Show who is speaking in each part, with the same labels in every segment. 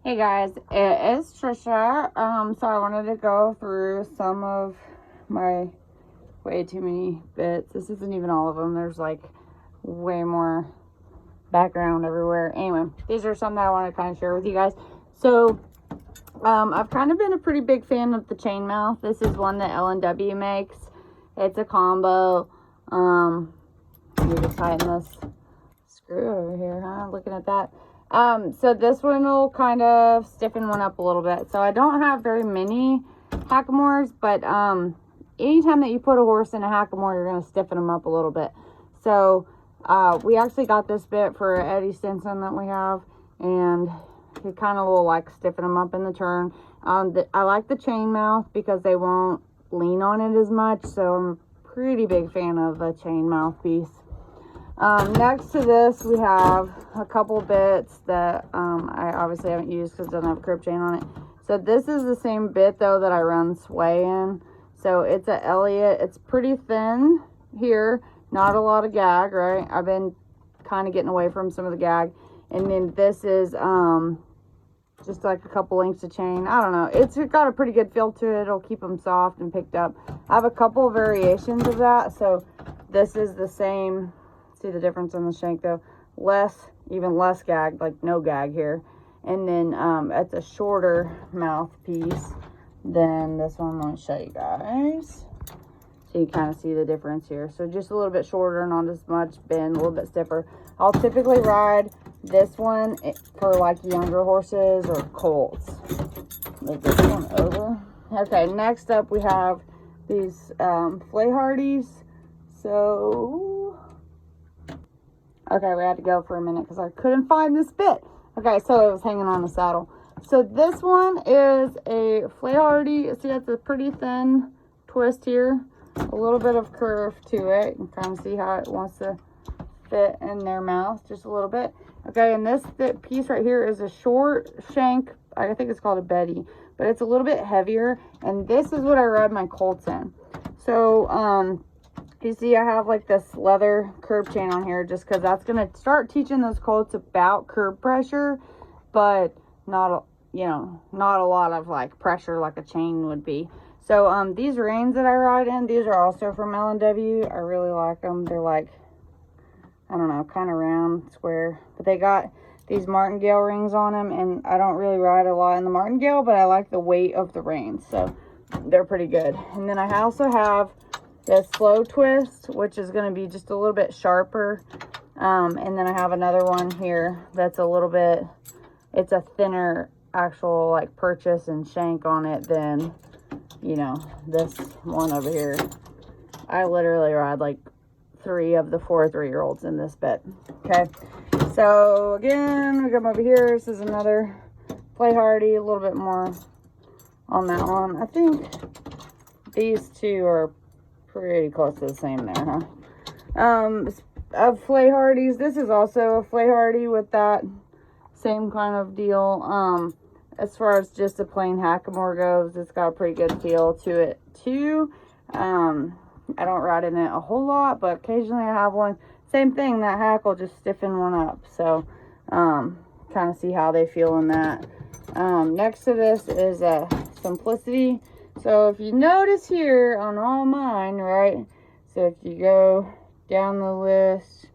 Speaker 1: Hey guys, it is Trisha. So I wanted to go through some of my way too many bits. This isn't even all of them. There's like way more background everywhere. Anyway, these are some that I want to kind of share with you guys. So I've kind of been a pretty big fan of the chain mouth. This is one that L&W makes. It's a combo. You just tighten this screw over here, huh? Looking at that. So this one will kind of stiffen one up a little bit. So I don't have very many hackamores, but anytime that you put a horse in a hackamore, you're going to stiffen them up a little bit. So we actually got this bit for Eddie Stinson that we have, and he kind of will like stiffen them up in the turn. I like the chain mouth because they won't lean on it as much, so I'm a pretty big fan of a chain mouthpiece. Next to this, we have a couple bits that I obviously haven't used because it doesn't have a curb chain on it. So this is the same bit though that I run sway in. So it's a Elliott. It's pretty thin here, not a lot of gag, right? I've been kind of getting away from some of the gag. And then this is just like a couple lengths of chain. I don't know. It's got a pretty good feel to it. It'll keep them soft and picked up. I have a couple variations of that. So this is the same. See the difference in the shank though? Even less gag, like no gag here. And then it's a shorter mouthpiece than this one. Let me show you guys. So you kind of see the difference here. So just a little bit shorter, not as much bend, a little bit stiffer. I'll typically ride this one for like younger horses or colts. Move this one over. Okay, next up we have these flay hardies. So okay, we had to go for a minute because I couldn't find this bit. Okay, so it was hanging on the saddle. So this one is a flay hardy. See, it's a pretty thin twist here. A little bit of curve to it. You can kind of see how it wants to fit in their mouth, just a little bit. Okay, and this piece right here is a short shank. I think it's called a Betty, but it's a little bit heavier. And this is what I ride my colts in. So, you see I have like this leather curb chain on here just because that's going to start teaching those colts about curb pressure, but not a lot of like pressure like a chain would be. So these reins that I ride in, these are also from L&W. I really like them. They're like, I don't know, kind of round, square, but they got these martingale rings on them, and I don't really ride a lot in the martingale, but I like the weight of the reins, so they're pretty good. And then I also have the slow twist, which is going to be just a little bit sharper. And then I have another one here that's a little bit, it's a thinner actual like purchase and shank on it than, you know, this one over here. I literally ride like 3 of the 4 3-year-olds in this bit. Okay, so again, we come over here. This is another flay hardy, a little bit more on that one. I think these two are pretty close to the same there, huh? Of flay hardies, this is also a flay hardy with that same kind of deal. As far as just a plain hackamore goes, it's got a pretty good feel to it too. I don't ride in it a whole lot, but occasionally I have one. Same thing, that hack will just stiffen one up. So kind of see how they feel in that. Next to this is a Simplicity. So if you notice here on all mine, right, so if you go down the list,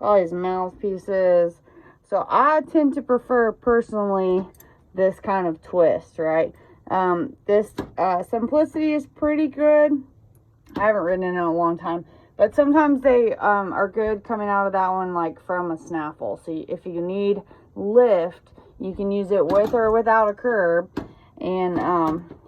Speaker 1: all these mouthpieces, so I tend to prefer personally this kind of twist, right? This Simplicity is pretty good. I haven't ridden in a long time, but sometimes they are good coming out of that one like from a snaffle. So if you need lift, you can use it with or without a curb. And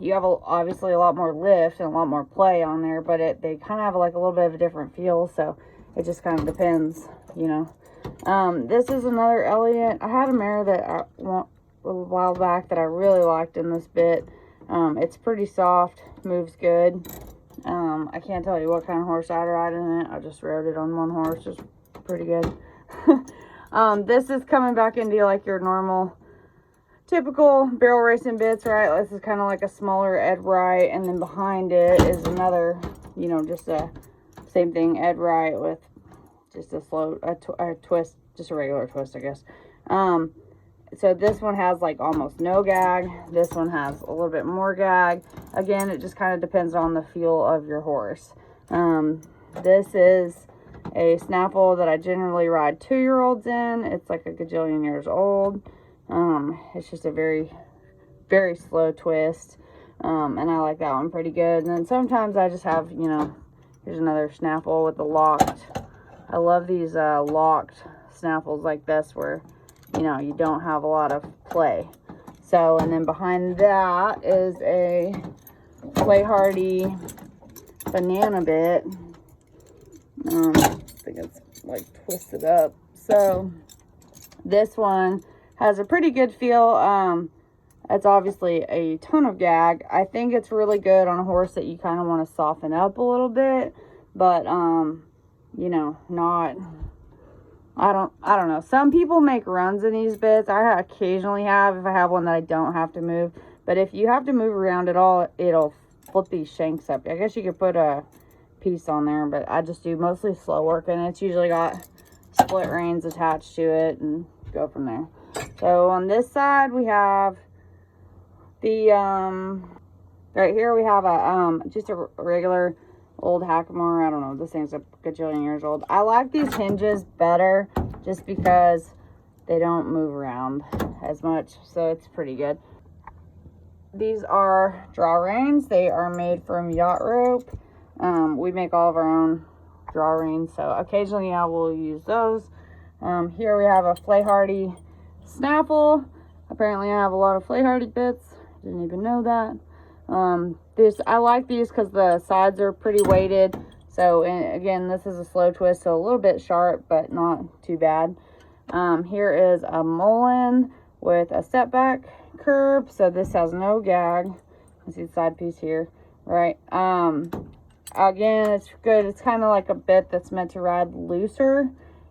Speaker 1: you have obviously a lot more lift and a lot more play on there, but they kind of have like a little bit of a different feel, so it just kind of depends, you know. This is another Elliott. I had a mare that I want a while back that I really liked in this bit. It's pretty soft, moves good. I can't tell you what kind of horse I'd ride in it. I just rode it on one horse. It's pretty good. This is coming back into like your normal typical barrel racing bits, right? This is kind of like a smaller Ed Wright, and then behind it is another, you know, just a same thing, Ed Wright with just a slow a twist, just a regular twist, I guess. So this one has like almost no gag. This one has a little bit more gag. Again, it just kind of depends on the feel of your horse. This is a snaffle that I generally ride 2-year-olds in. It's like a gajillion years old. It's just a very, very slow twist. And I like that one pretty good. And then sometimes I just have, you know, here's another snaffle with the locked. I love these locked snaffles like this where, you know, you don't have a lot of play. So, and then behind that is a Play Hardy banana bit. I think it's like twisted up. So this one has a pretty good feel. It's obviously a ton of gag. I think it's really good on a horse that you kind of want to soften up a little bit, but you know, not, I don't know. Some people make runs in these bits. I occasionally have, if I have one that I don't have to move. But if you have to move around at all, it'll flip these shanks up. I guess you could put a piece on there, but I just do mostly slow work, and it's usually got split reins attached to it and go from there. So on this side we have the right here we have a just a regular old Hackamore. I don't know, this thing's a gajillion years old. I like these hinges better just because they don't move around as much, so it's pretty good. These are draw reins. They are made from yacht rope. We make all of our own draw reins, so occasionally I will use those. Here we have a Play Hardy snaffle. Apparently I have a lot of Play Hardy bits. Didn't even know that. I like these because the sides are pretty weighted. So, and again, this is a slow twist, so a little bit sharp, but not too bad. Here is a Mullen with a step back curb. So this has no gag. You see the side piece here, right? Again, it's good. It's kind of like a bit that's meant to ride looser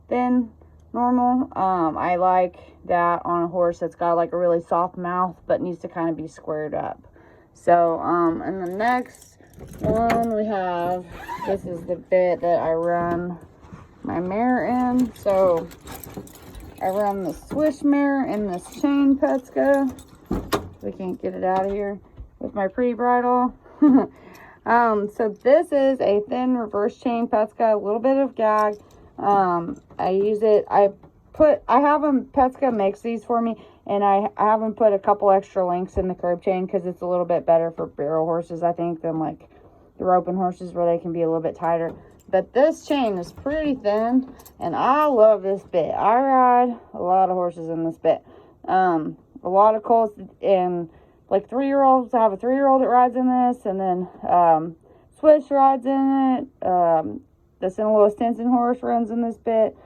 Speaker 1: than normal. I like that on a horse that's got like a really soft mouth but needs to kind of be squared up. So and the next one we have, this is the bit that I run my mare in. So I run the Swish mare in this chain Petska. We can't get it out of here with my pretty bridle. So this is a thin reverse chain Petska, a little bit of gag. I use it, I have them, Petska makes these for me, and I have them put a couple extra links in the curb chain because it's a little bit better for barrel horses, I think, than like the roping horses where they can be a little bit tighter. But this chain is pretty thin, and I love this bit. I ride a lot of horses in this bit. A lot of colts and like 3-year-olds. I have a 3-year-old that rides in this, and then Swish rides in it. The St. Louis Stinson horse runs in this bit.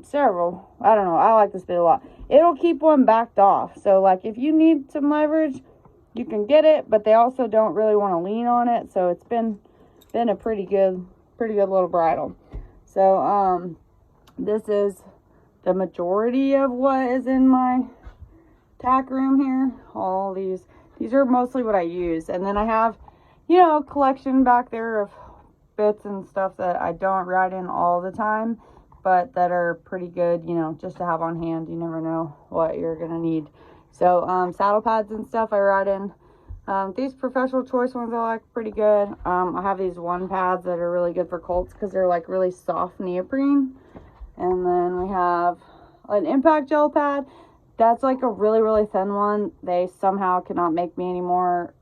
Speaker 1: Several. I don't know. I like this bit a lot. It'll keep one backed off. So like if you need some leverage, you can get it, but they also don't really want to lean on it. So it's been a pretty good little bridle. So this is the majority of what is in my tack room here. All these are mostly what I use, and then I have, you know, a collection back there of bits and stuff that I don't ride in all the time, but that are pretty good, you know, just to have on hand. You never know what you're gonna need. So saddle pads and stuff I ride in. These Professional Choice ones I like pretty good. I have these one pads that are really good for colts because they're like really soft neoprene. And then we have an impact gel pad. That's like a really thin one. They somehow cannot make me anymore.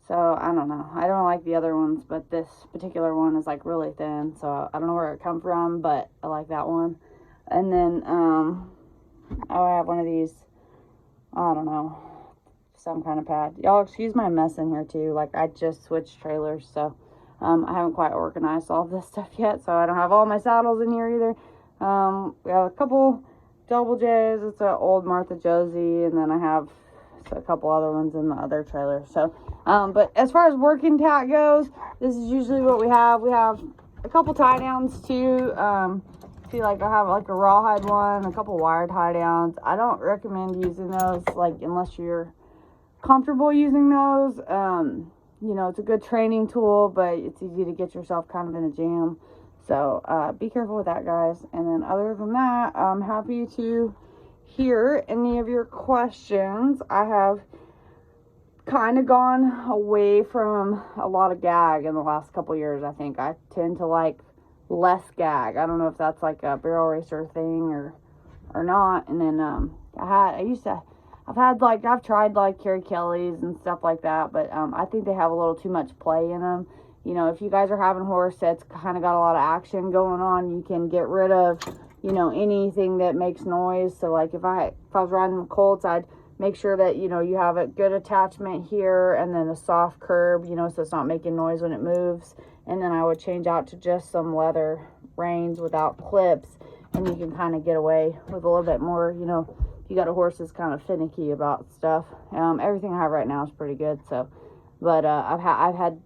Speaker 1: So I don't know. I don't like the other ones, but this particular one is like really thin. So I don't know where it come from, but I like that one. And then I have one of these, I don't know, some kind of pad. Y'all excuse my mess in here too. Like I just switched trailers, so I haven't quite organized all of this stuff yet. So I don't have all my saddles in here either. We have a couple Double J's. It's an old Martha Josie, and then I have a couple other ones in the other trailer. So but as far as working tack goes, this is usually what we have. We have a couple tie downs too. See, like I have like a rawhide one, a couple wire tie downs. I don't recommend using those like unless you're comfortable using those. You know, it's a good training tool, but it's easy to get yourself kind of in a jam. So be careful with that, guys. And then other than that, I'm happy to hear any of your questions. I have kind of gone away from a lot of gag in the last couple years. I think I tend to like less gag. I don't know if that's like a barrel racer thing or not. And then I've tried like Carrie Kelly's and stuff like that, but I think they have a little too much play in them. You know, if you guys are having a horse that's kind of got a lot of action going on, you can get rid of, you know, anything that makes noise. So like if I was riding colts, I'd make sure that, you know, you have a good attachment here and then a soft curb, you know, so it's not making noise when it moves. And then I would change out to just some leather reins without clips, and you can kind of get away with a little bit more, you know, if you got a horse that's kind of finicky about stuff. Everything I have right now is pretty good, so. But I've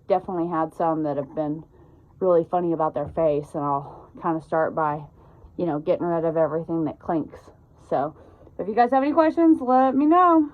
Speaker 1: definitely had some that have been really funny about their face, and I'll kind of start by, you know, getting rid of everything that clinks. So if you guys have any questions, let me know.